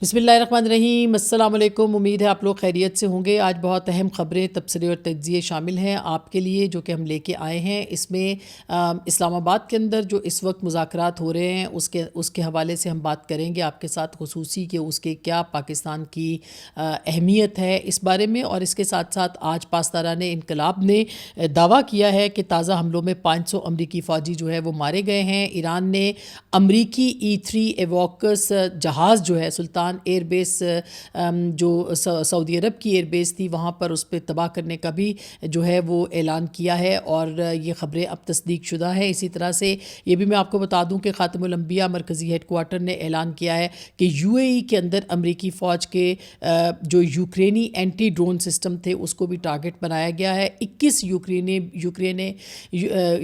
بسم اللہ الرحمن الرحیم، السلام علیکم۔ امید ہے آپ لوگ خیریت سے ہوں گے۔ آج بہت اہم خبریں، تبصرے اور تجزیے شامل ہیں آپ کے لیے جو کہ ہم لے کے آئے ہیں۔ اس میں اسلام آباد کے اندر جو اس وقت مذاکرات ہو رہے ہیں اس کے حوالے سے ہم بات کریں گے آپ کے ساتھ خصوصی کہ اس کے کیا پاکستان کی اہمیت ہے اس بارے میں، اور اس کے ساتھ ساتھ آج پاسداران انقلاب نے دعویٰ کیا ہے کہ تازہ حملوں میں 500 امریکی فوجی جو ہے وہ مارے گئے ہیں۔ ایران نے امریکی E-3 ایووکس جہاز جو ہے سلطان ایئر بیس جو سعودی عرب کی ایئر بیس تھی وہاں پر اس پہ تباہ کرنے کا بھی جو ہے وہ اعلان کیا ہے، اور یہ خبریں اب تصدیق شدہ ہیں۔ اسی طرح سے یہ بھی میں آپ کو بتا دوں کہ خاتم الانبیاء مرکزی ہیڈ کوارٹر نے اعلان کیا ہے کہ UAE کے اندر امریکی فوج کے جو یوکرینی اینٹی ڈرون سسٹم تھے اس کو بھی ٹارگٹ بنایا گیا ہے۔ 21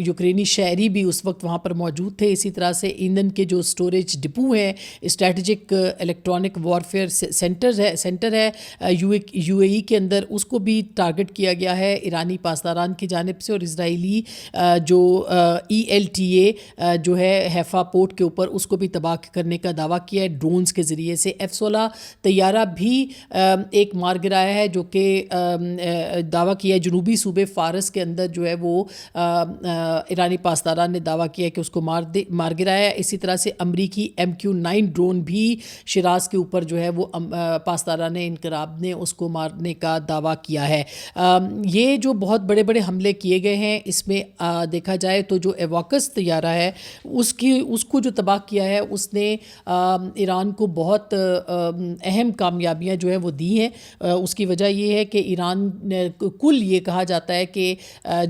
یوکرینی شہری بھی اس وقت وہاں پر موجود تھے۔ اسی طرح سے ایندھن کے جو سٹوریج ڈپو ہیں، اسٹریٹجک الیکٹرانک وارفیئر سینٹر ہے UAE کے اندر، اس کو بھی ٹارگٹ کیا گیا ہے ایرانی پاسداران کی جانب سے، اور اسرائیلی جو ELTA جو ہے حیفا پورٹ کے اوپر اس کو بھی تباہ کرنے کا دعویٰ کیا ہے ڈرونز کے ذریعے سے۔ F-16 طیارہ بھی ایک مار گرایا ہے جو کہ دعویٰ کیا ہے جنوبی صوبے فارس کے اندر جو ہے وہ ایرانی پاسداران نے دعویٰ کیا ہے کہ اس کو مار گرایا ہے۔ اسی طرح سے امریکی MQ-9 ڈرون بھی شیراز کے اوپر جو ہے وہ پاسداران انقلاب نے اس کو مارنے کا دعویٰ کیا ہے۔ یہ جو بہت بڑے بڑے حملے کیے گئے ہیں اس میں دیکھا جائے تو جو ایووکس طیارہ ہے اس کو جو تباہ کیا ہے اس نے ایران کو بہت اہم کامیابیاں جو ہیں وہ دی ہیں۔ اس کی وجہ یہ ہے کہ ایران کل یہ کہا جاتا ہے کہ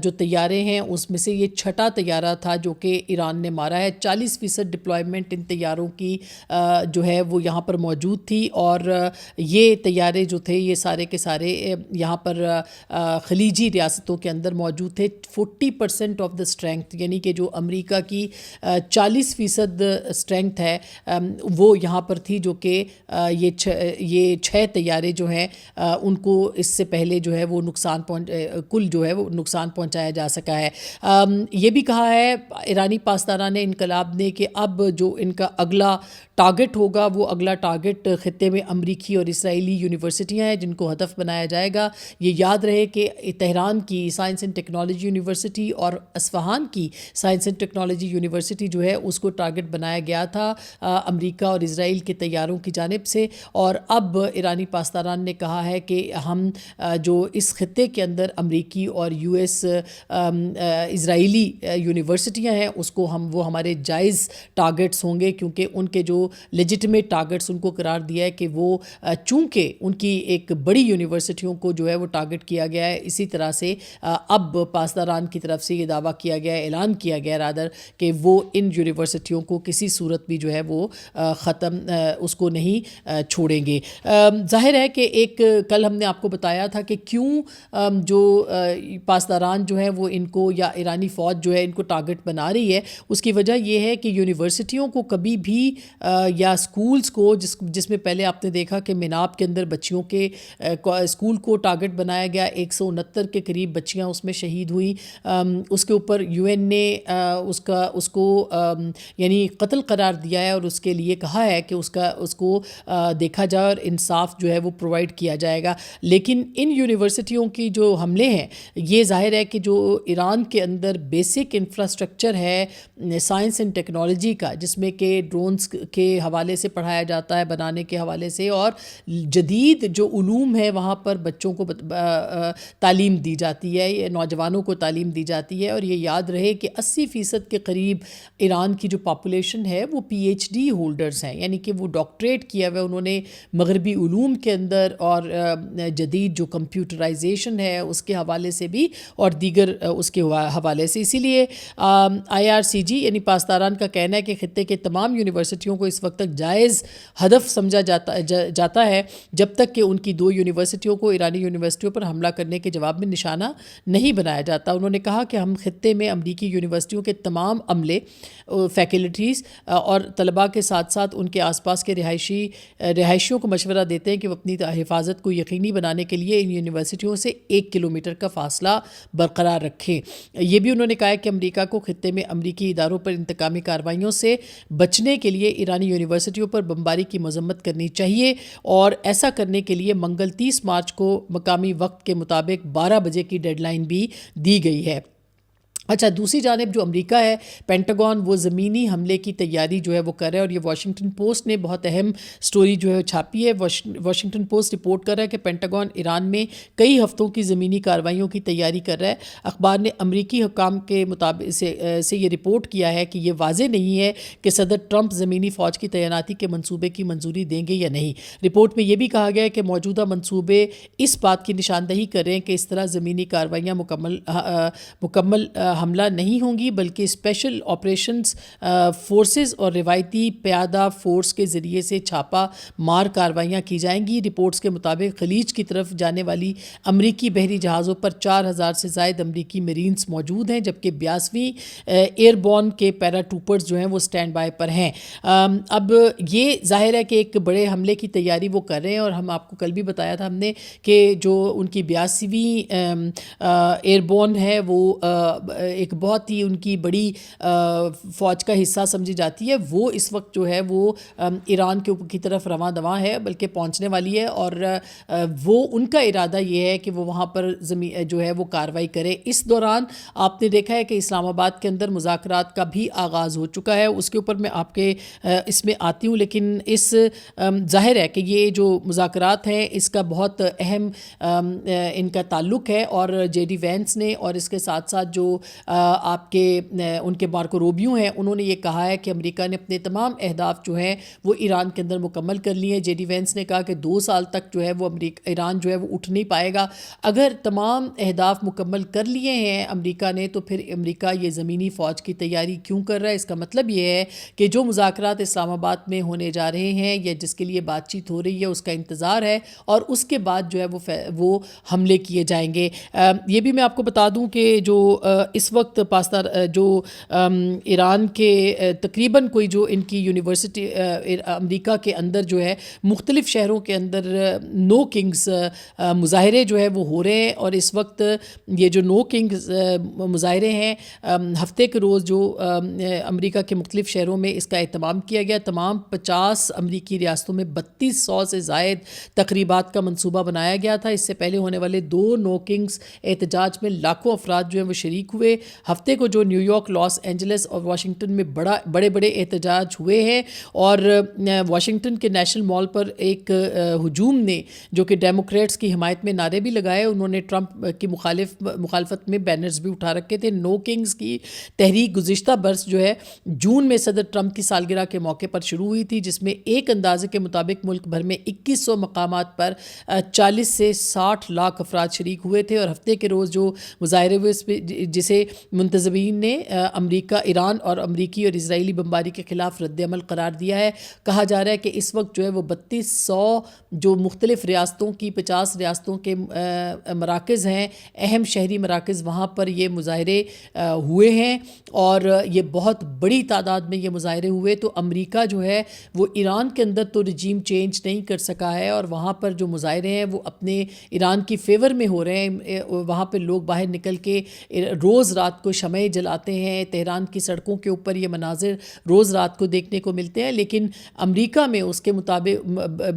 جو طیارے ہیں اس میں سے یہ 6واں طیارہ تھا جو کہ ایران نے مارا ہے۔ 40% ڈپلائمنٹ ان طیاروں کی جو ہے وہ یہاں پر موجود تھی، اور یہ طیارے جو تھے یہ سارے کے سارے یہاں پر خلیجی ریاستوں کے اندر موجود تھے۔ 40% آف دا اسٹرینتھ، یعنی کہ جو امریکہ کی 40% اسٹرینتھ ہے وہ یہاں پر تھی، جو کہ یہ 6 طیارے جو ہیں ان کو اس سے پہلے جو ہے وہ کل جو ہے وہ نقصان پہنچایا جا سکا ہے۔ یہ بھی کہا ہے ایرانی پاسداران انقلاب نے کہ اب جو ان کا اگلا ٹارگٹ ہوگا وہ اگلا ٹارگٹ خطے میں امریکی اور اسرائیلی یونیورسٹیاں ہیں جن کو ہدف بنایا جائے گا۔ یہ یاد رہے کہ تہران کی سائنس اینڈ ٹیکنالوجی یونیورسٹی اور اصفہان کی سائنس اینڈ ٹیکنالوجی یونیورسٹی جو ہے اس کو ٹارگٹ بنایا گیا تھا امریکہ اور اسرائیل کے طیاروں کی جانب سے، اور اب ایرانی پاسداران نے کہا ہے کہ ہم جو اس خطے کے اندر امریکی اور US اسرائیلی یونیورسٹیاں ہیں اس کو وہ ہمارے جائز ٹارگٹس ہوں گے، کیونکہ ان کے جو لیجٹمیٹ ٹارگٹس ان کو قرار دیا ہے کہ وہ چونکہ ان کی ایک بڑی یونیورسٹیوں کو جو ہے وہ ٹارگٹ کیا گیا ہے، اسی طرح سے اب پاسداران کی طرف سے یہ دعویٰ کیا گیا ہے، اعلان کیا گیا رادر کہ وہ ان یونیورسٹیوں کو کسی صورت بھی جو ہے وہ ختم اس کو نہیں چھوڑیں گے۔ ظاہر ہے کہ ایک کل ہم نے آپ کو بتایا تھا کہ کیوں جو پاسداران جو ہیں وہ ان کو یا ایرانی فوج جو ہے ان کو ٹارگٹ بنا رہی ہے، اس کی وجہ یہ ہے کہ یونیورسٹیوں کو کبھی بھی یا اسکولز کو جس میں پہلے آپ نے دیکھا کہ میناب کے اندر بچیوں کے اسکول کو ٹارگٹ بنایا گیا، 169 کے قریب بچیاں اس میں شہید ہوئیں، اس کے اوپر UN نے اس کو یعنی قتل قرار دیا ہے، اور اس کے لیے کہا ہے کہ اس کو دیکھا جائے اور انصاف جو ہے وہ پرووائڈ کیا جائے گا۔ لیکن ان یونیورسٹیوں کی جو حملے ہیں یہ ظاہر ہے کہ جو ایران کے اندر بیسک انفراسٹرکچر ہے سائنس اینڈ ٹیکنالوجی کا، جس میں کہ ڈرونز کے حوالے سے پڑھایا جاتا ہے، بنانے کے حوالے سے، اور جدید جو علوم ہے وہاں پر بچوں کو تعلیم دی جاتی ہے، نوجوانوں کو تعلیم دی جاتی ہے، اور یہ یاد رہے کہ 80% کے قریب ایران کی جو پاپولیشن ہے وہ PhD ہولڈرز ہیں، یعنی کہ وہ ڈاکٹریٹ کیا ہوا انہوں نے مغربی علوم کے اندر، اور جدید جو کمپیوٹرائزیشن ہے اس کے حوالے سے بھی اور دیگر اس کے حوالے سے۔ اسی لیے IRCG یعنی پاسداران کا کہنا ہے کہ خطے کے تمام یونیورسٹیوں کو اس وقت تک جائز ہدف سمجھا جاتا ہے جب تک کہ ان کی 2 یونیورسٹیوں کو ایرانی یونیورسٹیوں پر حملہ کرنے کے جواب میں نشانہ نہیں بنایا جاتا۔ انہوں نے کہا کہ ہم خطے میں امریکی یونیورسٹیوں کے تمام عملے، فیکلٹیز اور طلباء کے ساتھ ساتھ ان کے آس پاس کے رہائشیوں کو مشورہ دیتے ہیں کہ وہ اپنی حفاظت کو یقینی بنانے کے لیے ان یونیورسٹیوں سے 1 کلومیٹر کا فاصلہ برقرار رکھیں۔ یہ بھی انہوں نے کہا کہ امریکہ کو خطے میں امریکی اداروں پر انتقامی کارروائیوں سے بچنے کے لیے ایرانی یونیورسٹیوں پر بمباری کی مذمت کرنی چاہیے، اور ایسا کرنے کے لیے منگل 30 مارچ کو مقامی وقت کے مطابق 12 بجے کی ڈیڈ لائن بھی دی گئی ہے۔ اچھا، دوسری جانب جو امریکہ ہے، پینٹاگون وہ زمینی حملے کی تیاری جو ہے وہ کر رہا ہے، اور یہ واشنگٹن پوسٹ نے بہت اہم سٹوری جو ہے چھاپی ہے۔ واشنگٹن پوسٹ رپورٹ کر رہا ہے کہ پینٹاگون ایران میں کئی ہفتوں کی زمینی کارروائیوں کی تیاری کر رہا ہے۔ اخبار نے امریکی حکام کے مطابق سے یہ رپورٹ کیا ہے کہ یہ واضح نہیں ہے کہ صدر ٹرمپ زمینی فوج کی تعیناتی کے منصوبے کی منظوری دیں گے یا نہیں۔ رپورٹ میں یہ بھی کہا گیا ہے کہ موجودہ منصوبے اس بات کی نشاندہی کر رہے ہیں کہ اس طرح زمینی کارروائیاں مکمل حملہ نہیں ہوں گی، بلکہ اسپیشل آپریشنز فورسز اور روایتی پیادہ فورس کے ذریعے سے چھاپا مار کارروائیاں کی جائیں گی۔ رپورٹس کے مطابق خلیج کی طرف جانے والی امریکی بحری جہازوں پر 4000 سے زائد امریکی میرینز موجود ہیں، جبکہ 82ویں ایئر بورن کے پیرا ٹروپرز جو ہیں وہ سٹینڈ بائی پر ہیں۔ اب یہ ظاہر ہے کہ ایک بڑے حملے کی تیاری وہ کر رہے ہیں، اور ہم آپ کو کل بھی بتایا تھا ہم نے کہ جو ان کی 82ویں ایئر بورن ہے وہ ایک بہت ہی ان کی بڑی فوج کا حصہ سمجھی جاتی ہے، وہ اس وقت جو ہے وہ ایران کی طرف رواں دواں ہے، بلکہ پہنچنے والی ہے، اور وہ ان کا ارادہ یہ ہے کہ وہ وہاں پر جو ہے وہ کارروائی کرے۔ اس دوران آپ نے دیکھا ہے کہ اسلام آباد کے اندر مذاکرات کا بھی آغاز ہو چکا ہے، اس کے اوپر میں آپ کے اس میں آتی ہوں، لیکن اس ظاہر ہے کہ یہ جو مذاکرات ہیں اس کا بہت اہم ان کا تعلق ہے، اور جے ڈی وینس نے اور اس کے ساتھ ساتھ جو آپ کے ان کے مارکو روبیو ہیں، انہوں نے یہ کہا ہے کہ امریکہ نے اپنے تمام اہداف جو ہیں وہ ایران کے اندر مکمل کر لیے ہیں۔ جے ڈی وینس نے کہا کہ 2 سال تک جو ہے وہ ایران جو ہے وہ اٹھ نہیں پائے گا۔ اگر تمام اہداف مکمل کر لیے ہیں امریکہ نے، تو پھر امریکہ یہ زمینی فوج کی تیاری کیوں کر رہا ہے؟ اس کا مطلب یہ ہے کہ جو مذاکرات اسلام آباد میں ہونے جا رہے ہیں یا جس کے لیے بات چیت ہو رہی ہے اس کا انتظار ہے، اور اس کے بعد جو ہے وہ حملے کیے جائیں گے۔ یہ بھی میں آپ کو بتا دوں کہ جو اس وقت جو ایران کے تقریباً کوئی جو ان کی یونیورسٹی امریکہ کے اندر جو ہے مختلف شہروں کے اندر نو کنگز مظاہرے جو ہے وہ ہو رہے ہیں، اور اس وقت یہ جو نو کنگز مظاہرے ہیں ہفتے کے روز جو امریکہ کے مختلف شہروں میں اس کا اہتمام کیا گیا۔ تمام 50 امریکی ریاستوں میں 3200 سے زائد تقریبات کا منصوبہ بنایا گیا تھا۔ اس سے پہلے ہونے والے 2 نو کنگز احتجاج میں لاکھوں افراد جو ہیں وہ شریک ہوئے۔ ہفتے کو جو نیو یارک، لاس اینجلس اور واشنگٹن میں بڑے بڑے احتجاج ہوئے ہیں، اور واشنگٹن کے نیشنل مال پر ایک ہجوم نے جو کہ ڈیموکریٹس کی حمایت میں نعرے بھی لگائے، انہوں نے ٹرمپ کی مخالفت میں بینرز بھی اٹھا رکھے تھے۔ نو کنگز کی تحریک گزشتہ برس جو ہے جون میں صدر ٹرمپ کی سالگرہ کے موقع پر شروع ہوئی تھی، جس میں ایک اندازے کے مطابق ملک بھر میں 2100 مقامات پر 40 سے 60 لاکھ افراد شریک ہوئے تھے۔ اور ہفتے کے روز جو مظاہرے ہوئے جسے منتظمین نے امریکہ، ایران اور امریکی اور اسرائیلی بمباری کے خلاف رد عمل قرار دیا ہے۔ کہا جا رہا ہے کہ اس وقت جو ہے وہ 3200 جو مختلف ریاستوں کی 50 ریاستوں کے مراکز ہیں، اہم شہری مراکز، وہاں پر یہ مظاہرے ہوئے ہیں، اور یہ بہت بڑی تعداد میں یہ مظاہرے ہوئے۔ تو امریکہ جو ہے وہ ایران کے اندر تو رجیم چینج نہیں کر سکا ہے، اور وہاں پر جو مظاہرے ہیں وہ اپنے ایران کی فیور میں ہو رہے ہیں۔ وہاں پہ لوگ باہر نکل کے روز رات کو شمع جلاتے ہیں، تہران کی سڑکوں کے اوپر یہ مناظر روز رات کو دیکھنے کو ملتے ہیں، لیکن امریکہ میں اس کے مطابق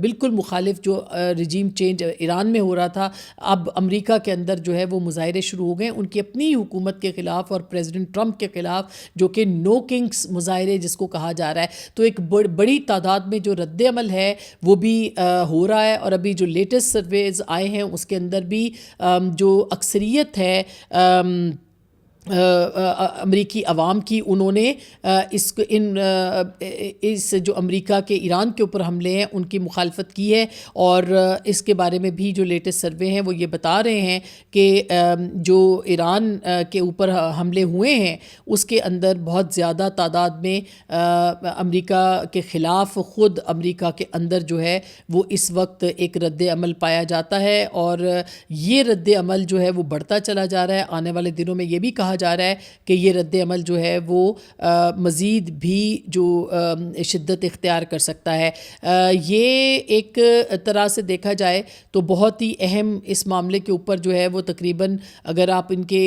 بالکل مخالف جو رجیم چینج ایران میں ہو رہا تھا، اب امریکہ کے اندر جو ہے وہ مظاہرے شروع ہو گئے ان کی اپنی حکومت کے خلاف اور پریزیڈنٹ ٹرمپ کے خلاف، جو کہ نو کنگز مظاہرے جس کو کہا جا رہا ہے۔ تو ایک بڑی تعداد میں جو رد عمل ہے وہ بھی ہو رہا ہے، اور ابھی جو لیٹسٹ سرویز آئے ہیں اس کے اندر بھی جو اکثریت ہے امریکی عوام کی، انہوں نے اس جو امریکہ کے ایران کے اوپر حملے ہیں ان کی مخالفت کی ہے، اور اس کے بارے میں بھی جو لیٹسٹ سروے ہیں وہ یہ بتا رہے ہیں کہ جو ایران کے اوپر حملے ہوئے ہیں اس کے اندر بہت زیادہ تعداد میں امریکہ کے خلاف خود امریکہ کے اندر جو ہے وہ اس وقت ایک رد عمل پایا جاتا ہے، اور یہ رد عمل جو ہے وہ بڑھتا چلا جا رہا ہے۔ آنے والے دنوں میں یہ بھی کہا جا رہا ہے کہ یہ رد عمل جو ہے وہ مزید بھی جو شدت اختیار کر سکتا ہے. یہ ایک طرح سے دیکھا جائے تو بہت ہی اہم اس معاملے کے اوپر جو ہے وہ تقریباً اگر آپ ان کے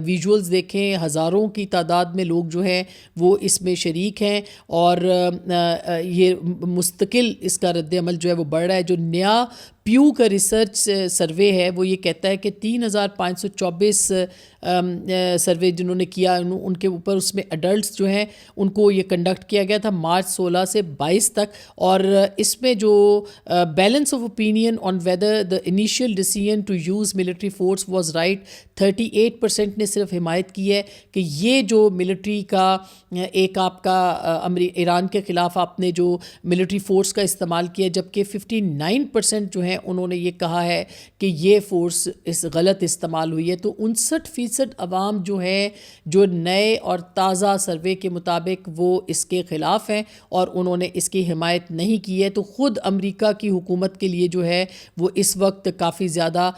ویژولز دیکھیں ہزاروں کی تعداد میں لوگ جو ہیں وہ اس میں شریک ہیں اور یہ مستقل اس کا رد عمل جو ہے وہ بڑھ رہا ہے. جو نیا پیو کا ریسرچ سروے ہے وہ یہ کہتا ہے کہ 3524 سروے جنہوں نے کیا ان کے اوپر اس میں اڈلٹس جو ہیں ان کو یہ کنڈکٹ کیا گیا تھا مارچ 16 سے 22 تک, اور اس میں جو balance of opinion on whether the initial decision to use military force was right 38% نے صرف حمایت کی ہے کہ یہ جو ملٹری کا ایک آپ کا ایران کے خلاف آپ نے جو ملٹری فورس کا استعمال کیا, جبکہ 59% جو ہیں انہوں نے یہ کہا ہے کہ یہ فورس اس غلط استعمال ہوئی ہے. تو 59% عوام جو ہے جو نئے اور تازہ سروے کے مطابق وہ اس کے خلاف ہیں اور انہوں نے اس کی حمایت نہیں کی ہے. تو خود امریکہ کی حکومت کے لیے جو ہے وہ اس وقت کافی زیادہ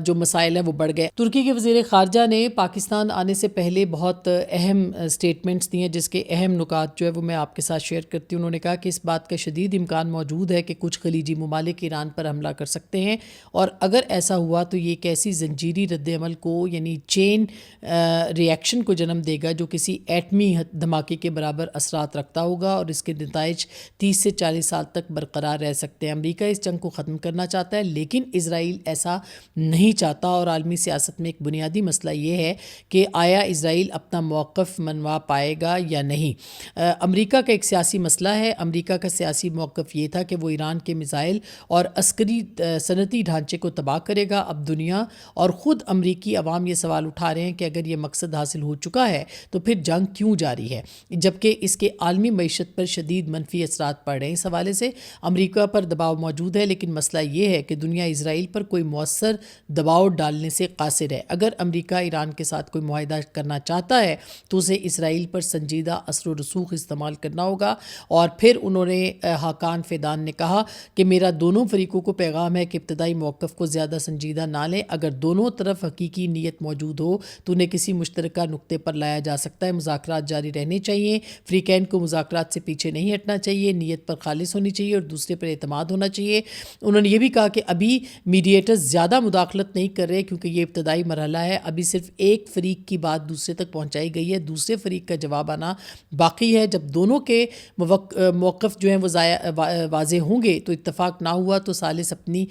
جو مسائل ہیں وہ بڑھ گئے. ترکی کے وزیر خارجہ نے پاکستان آنے سے پہلے بہت اہم سٹیٹمنٹس دی ہیں جس کے اہم نکات جو ہے وہ میں آپ کے ساتھ شیئر کرتی ہوں. انہوں نے کہا کہ اس بات کا شدید امکان موجود ہے کہ کچھ خلیجی ممالک ایران پر حملہ کر سکتے ہیں, اور اگر ایسا ہوا تو یہ ایک ایسی زنجیری رد عمل کو یعنی چین ری ایکشن کو جنم دے گا جو کسی ایٹمی دھماکے کے برابر اثرات رکھتا ہوگا, اور اس کے نتائج 30 سے 40 سال تک برقرار رہ سکتے ہیں. امریکہ اس جنگ کو ختم کرنا چاہتا ہے لیکن اسرائیل ایسا نہیں چاہتا, اور عالمی سیاست میں ایک بنیادی مسئلہ یہ ہے کہ آیا اسرائیل اپنا موقف منوا پائے گا یا نہیں. امریکہ کا ایک سیاسی مسئلہ ہے. امریکہ کا سیاسی موقف یہ تھا کہ وہ ایران کے میزائل اور عسکری صنعتی ڈھانچے کو تباہ کرے گا. اب دنیا اور خود امریکی عوام یہ سوال اٹھا رہے ہیں کہ اگر یہ مقصد حاصل ہو چکا ہے تو پھر جنگ کیوں جاری ہے, جبکہ اس کے عالمی معیشت پر شدید منفی اثرات پڑ رہے ہیں. اس حوالے سے امریکہ پر دباؤ موجود ہے, لیکن مسئلہ یہ ہے کہ دنیا اسرائیل پر کوئی مؤثر دباؤ ڈالنے سے قاصر ہے. اگر امریکہ ایران کے ساتھ کوئی معاہدہ کرنا چاہتا ہے تو اسے اسرائیل پر سنجیدہ اثر و رسوخ استعمال کرنا ہوگا. اور پھر انہوں نے حاکان فیدان نے کہا کہ میرا دونوں فریقوں کو پیغام ہے کہ ابتدائی موقف کو زیادہ سنجیدہ نہ لیں. اگر دونوں طرف حقیقی نیت موجود ہو تو انہیں کسی مشترکہ نقطے پر لایا جا سکتا ہے. مذاکرات جاری رہنے چاہیے, فریقین کو مذاکرات سے پیچھے نہیں ہٹنا چاہیے, نیت پر خالص ہونی چاہیے اور دوسرے پر اعتماد ہونا چاہیے. انہوں نے یہ بھی کہا کہ ابھی میڈیٹرز زیادہ مداخلت نہیں کر رہے کیونکہ یہ ابتدائی مرحلہ ہے. ابھی صرف ایک فریق کی بات دوسرے تک پہنچائی گئی ہے, دوسرے فریق کا جواب آنا باقی ہے. جب دونوں کے موقف جو ہیں وہ واضح ہوں گے تو اتفاق نہ ہوا تو ثالث اپنی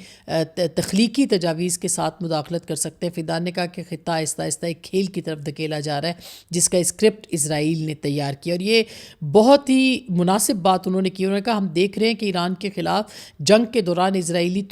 تخلیقی تجاویز کے ساتھ مداخلت کر سکتے ہیں. فیدان نے کہا کہ خطہ آہستہ آہستہ ایک کھیل کی طرف دھکیلا جا رہا ہے جس کا اسکرپٹ اسرائیل نے تیار کیا, اور یہ بہت ہی مناسب بات انہوں نے کی. انہوں نے کہا ہم دیکھ رہے ہیں کہ ایران کے خلاف جنگ کے دوران اسرائیلی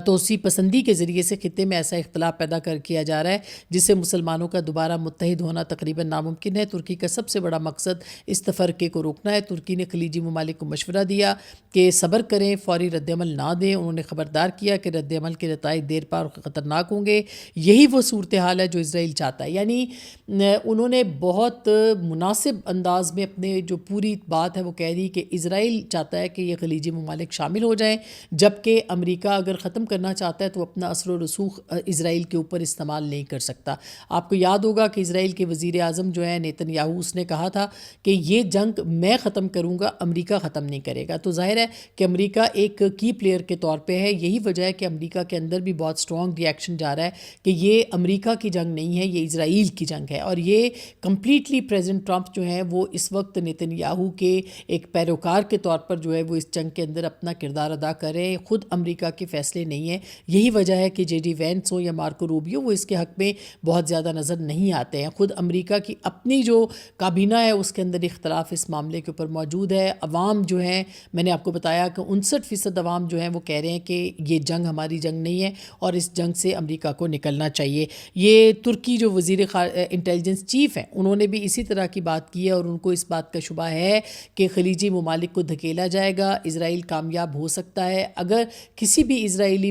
توسیع پسندی کے ذریعے سے خطے میں ایسا اختلاف پیدا کیا جا رہا ہے جس سے مسلمانوں کا دوبارہ متحد ہونا تقریباً ناممکن ہے. ترکی کا سب سے بڑا مقصد اس تفرقے کو روکنا ہے. ترکی نے خلیجی ممالک کو مشورہ دیا کہ صبر کریں, فوری رد عمل نہ دیں. انہوں نے خبردار کیا کہ رد عمل کے نتائج دیر پا اور خطرناک ہوں گے. یہی وہ صورتحال ہے جو اسرائیل چاہتا ہے. یعنی انہوں نے بہت مناسب انداز میں اپنے جو پوری بات ہے وہ کہہ دی کہ اسرائیل چاہتا ہے کہ یہ خلیجی ممالک شامل ہو جائیں, جبکہ امریکہ اگر ختم کرنا چاہتا ہے تو اپنا اثر و رسوخ اسرائیل کے اوپر استعمال نہیں کر سکتا. آپ کو یاد ہوگا کہ اسرائیل کے وزیر اعظم جو ہیں نیتن یاہو, اس نے کہا تھا کہ یہ جنگ میں ختم کروں گا, امریکہ ختم نہیں کرے گا. تو ظاہر ہے کہ امریکہ ایک کی پلیئر کے طور پہ ہے. یہی وجہ ہے کہ امریکہ کے اندر بھی بہت سٹرونگ ری ایکشن جا رہا ہے کہ یہ امریکہ کی جنگ نہیں ہے, یہ اسرائیل کی جنگ ہے. اور یہ کمپلیٹلی پریزیڈنٹ ٹرمپ جو ہیں وہ اس وقت نیتن یاہو کے ایک پیروکار کے طور پر جو ہے وہ اس جنگ کے اندر اپنا کردار ادا کر رہے ہیں. خود امریکہ کے فیصلے نہیں ہیں. یہی وجہ ہے کہ جے ڈی وینس ہو یا مارکو روبیو وہ اس کے حق میں بہت زیادہ نظر نہیں آتے ہیں. خود امریکہ کی اپنی جو کابینہ ہے اس کے اندر اختلاف اس معاملے کے اوپر موجود ہے. عوام جو ہیں, میں نے آپ کو بتایا کہ 59% عوام جو ہیں وہ کہہ رہے ہیں کہ یہ جنگ ہماری جنگ نہیں ہے اور اس جنگ سے امریکہ کو نکلنا چاہیے. یہ ترکی جو وزیر انٹیلیجنس چیف ہیں انہوں نے بھی اسی طرح کی بات کی ہے, اور ان کو اس بات کا شبہ ہے کہ خلیجی ممالک کو دھکیلا جائے گا, اسرائیل کامیاب ہو سکتا ہے. اگر کسی بھی اسرائیلی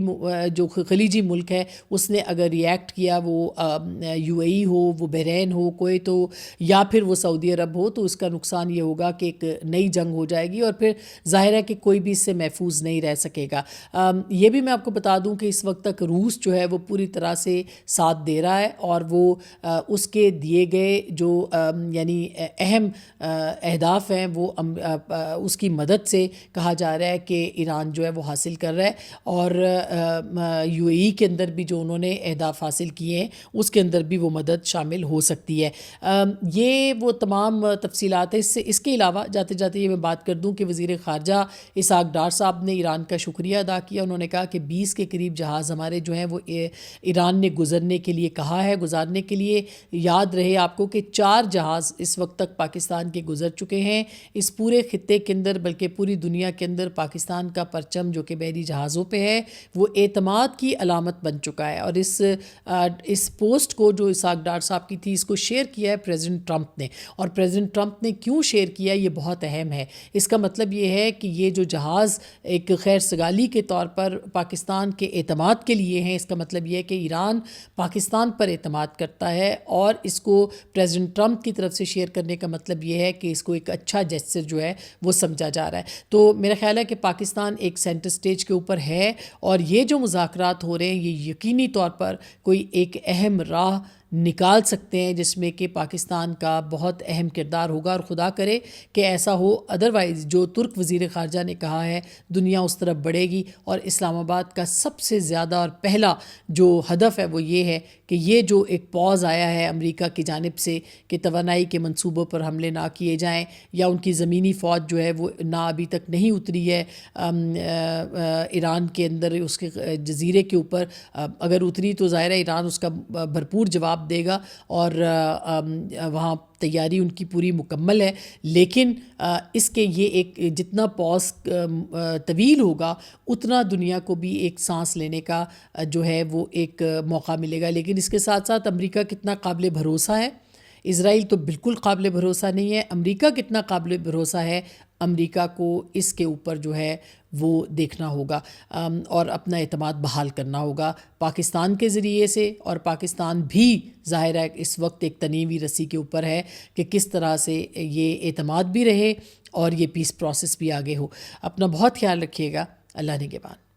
جو خلیجی ملک ہے اس نے اگر ریئیکٹ کیا، وہ UAE ہو، وہ بحرین ہو، کویت ہو، یا پھر وہ سعودی عرب ہو، تو اس کا نقصان یہ ہوگا کہ ایک نئی جنگ ہو جائے گی اور پھر ظاہر ہے کہ کوئی بھی اس سے محفوظ نہیں رہ سکے گا۔ یہ بھی میں آپ کو بتا دوں کہ اس وقت تک روس جو ہے وہ پوری طرح سے ساتھ دے رہا ہے، اور وہ اس کے دیے گئے جو یعنی اہم اہداف ہیں وہ اس کی مدد سے کہا جا رہا ہے کہ ایران جو ہے وہ حاصل کر رہا ہے، اور UAE کے اندر بھی جو انہوں نے اہداف حاصل کیے ہیں اس کے اندر بھی وہ مدد شامل ہو سکتی ہے۔ یہ وہ تمام تفصیلات ہیں۔ اس کے علاوہ جاتے جاتے یہ میں بات کر دوں کہ وزیر خارجہ اسحاق ڈار صاحب نے ایران کا شکریہ ادا کیا۔ انہوں نے کہا کہ 20 کے قریب جہاز ہمارے جو ہیں وہ ایران نے گزارنے کے لیے یاد رہے آپ کو کہ 4 جہاز اس وقت تک پاکستان کے گزر چکے ہیں اس پورے خطے کے اندر، بلکہ پوری دنیا کے اندر پاکستان کا پرچم جو کہ بحری جہازوں پہ ہے وہ اعتماد کی علامت بن چکا ہے۔ اور اس پوسٹ کو جو اسحاق ڈار صاحب کی تھی، اس کو شیئر کیا ہے پریزیڈنٹ ٹرمپ نے، اور پریزیڈنٹ ٹرمپ نے کیوں شیئر کیا یہ بہت اہم ہے۔ اس کا مطلب یہ ہے کہ یہ جو جہاز ایک خیر سگالی کے طور پر پاکستان کے اعتماد کے لیے ہیں، اس کا مطلب یہ ہے کہ ایران پاکستان پر اعتماد کرتا ہے، اور اس کو پریزیڈنٹ ٹرمپ کی طرف سے شیئر کرنے کا مطلب یہ ہے کہ اس کو ایک اچھا جیسچر جو ہے وہ سمجھا جا رہا ہے۔ تو میرا خیال ہے کہ پاکستان ایک سینٹر سٹیج کے اوپر ہے، اور یہ جو مذاکرات ہو رہے ہیں یہ یقینی طور پر کوئی ایک اہم راہ نکال سکتے ہیں جس میں کہ پاکستان کا بہت اہم کردار ہوگا، اور خدا کرے کہ ایسا ہو۔ ادروائز جو ترک وزیر خارجہ نے کہا ہے دنیا اس طرف بڑھے گی، اور اسلام آباد کا سب سے زیادہ اور پہلا جو ہدف ہے وہ یہ ہے کہ یہ جو ایک پاز آیا ہے امریکہ کی جانب سے کہ توانائی کے منصوبوں پر حملے نہ کیے جائیں، یا ان کی زمینی فوج جو ہے وہ نہ ابھی تک نہیں اتری ہے ایران کے اندر، اس کے جزیرے کے اوپر۔ اگر اتری تو ظاہر ہے ایران اس کا بھرپور جواب دے گا، اور وہاں تیاری ان کی پوری مکمل ہے، لیکن اس کے یہ ایک جتنا پاز طویل ہوگا اتنا دنیا کو بھی ایک سانس لینے کا جو ہے وہ ایک موقع ملے گا۔ لیکن اس کے ساتھ ساتھ امریکہ کتنا قابل بھروسہ ہے، اسرائیل تو بالکل قابل بھروسہ نہیں ہے۔ امریکہ کتنا قابل بھروسہ ہے، امریکہ کو اس کے اوپر جو ہے وہ دیکھنا ہوگا، اور اپنا اعتماد بحال کرنا ہوگا پاکستان کے ذریعے سے۔ اور پاکستان بھی ظاہر ہے اس وقت ایک تنی ہوئی رسی کے اوپر ہے کہ کس طرح سے یہ اعتماد بھی رہے اور یہ پیس پروسیس بھی آگے ہو۔ اپنا بہت خیال رکھیے گا۔ اللہ نگہبان۔